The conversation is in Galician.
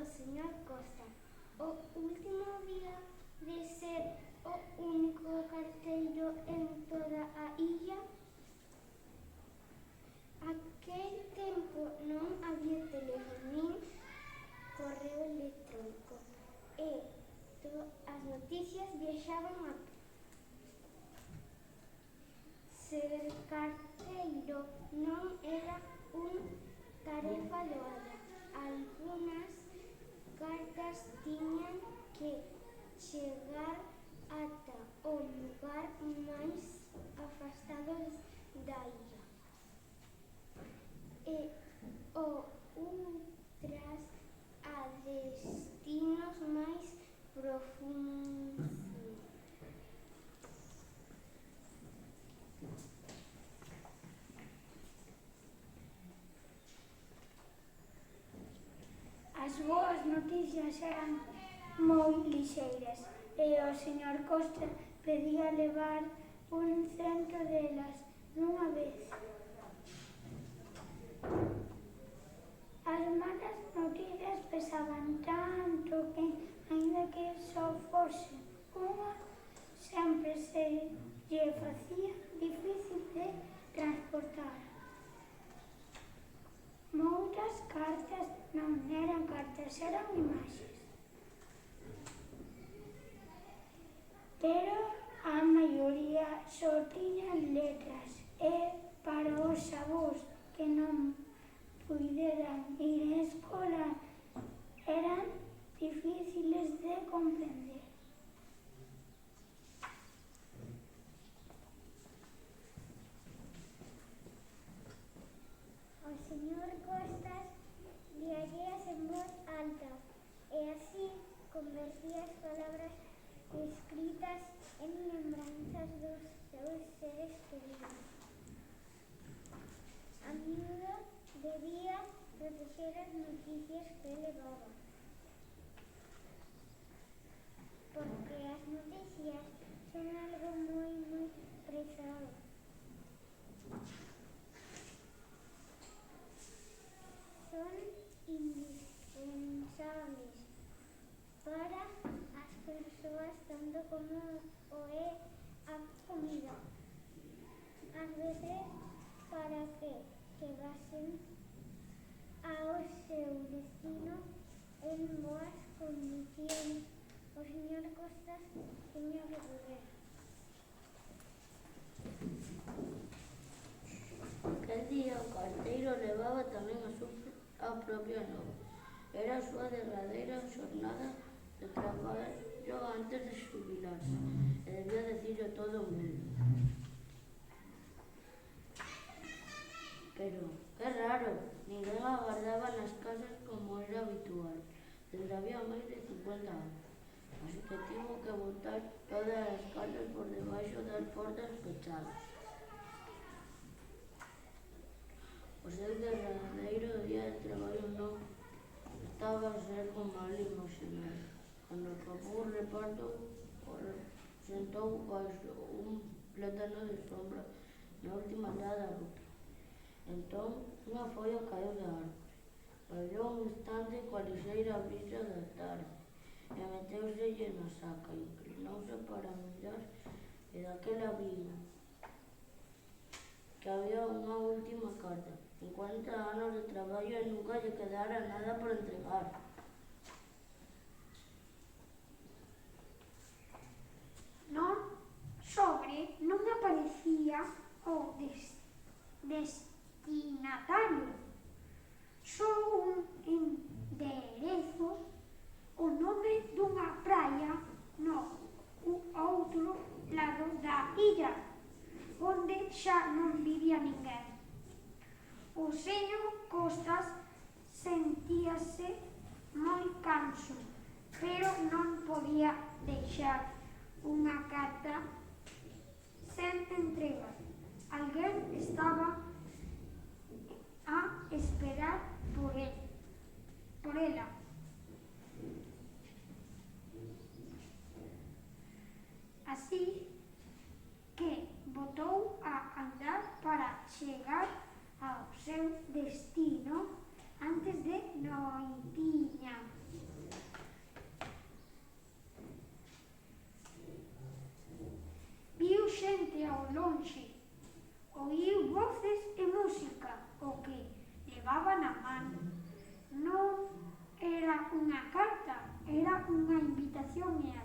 señor Costa. O último día de ser o único carteiro en toda a illa. Aquel tempo non había teléfono nin correo electrónico e as noticias viaxaban a pé. Ser carteiro non era unha tarefa doada. Algunhas cartas tiñan que chegar ata o lugar máis afastado da illa e outras a destinos máis profundos. As boas noticias eran moi lixeiras e o señor Costa pedía levar 100 delas dunha vez. As malas noticias pesaban tanto que, aínda que só fose unha, sempre se lle facía difícil de transportar. Moitas cartas non eran cartas, eran imaxes. Pero a maioría só tiñan letras e para os avós que non puideran ir á escola eran difíciles de comprender. O señor Costas líaas en voz alta e así convertía as palabras escritas en lembranzas dos seus seres queridos. A miúdo debía proteger as noticias que levaba, porque as noticias son algo moi prezado. Son indispensables para as persoas tanto como o é a comida. Ás veces para que chegasen ao seu destino en boas condicións. O señor Costas tiña que poder. Aquel día o carteiro levaba tamén a propia nova. Era a súa derradeira xornada de traballo antes de xubilarse e debía dicirlo todo o mundo. Pero, que raro, ninguén agardaba nas casas como era habitual, desde había máis de 50 anos. Así que tivo que botar todas as cartas por debaixo das portas pechadas. O seu derradeiro día de traballo non estaba a ser como ele imaginara. Cando acabou o reparto, sentou baixo un plátano de sombra na última entrada da ruta. Entón, unha folla caeu da árbore. Olhou un instante coa lixeira brisa da tarde e meteuselle na saca. Inclinouse para mirar e daquela viu que había unha última carta. 50 anos de traballo e nunca lle quedara nada por entregar. Non sobre non aparecía o destinatario, só un enderezo, o nome dunha praia no outro lado da illa, onde xa non vivía ninguén. O señor Costas sentíase moi canso, pero non podía deixar unha carta sen entrega. Alguén estaba a esperar por ela. Así que botou a andar para chegar ao seu destino antes de noitiña. non é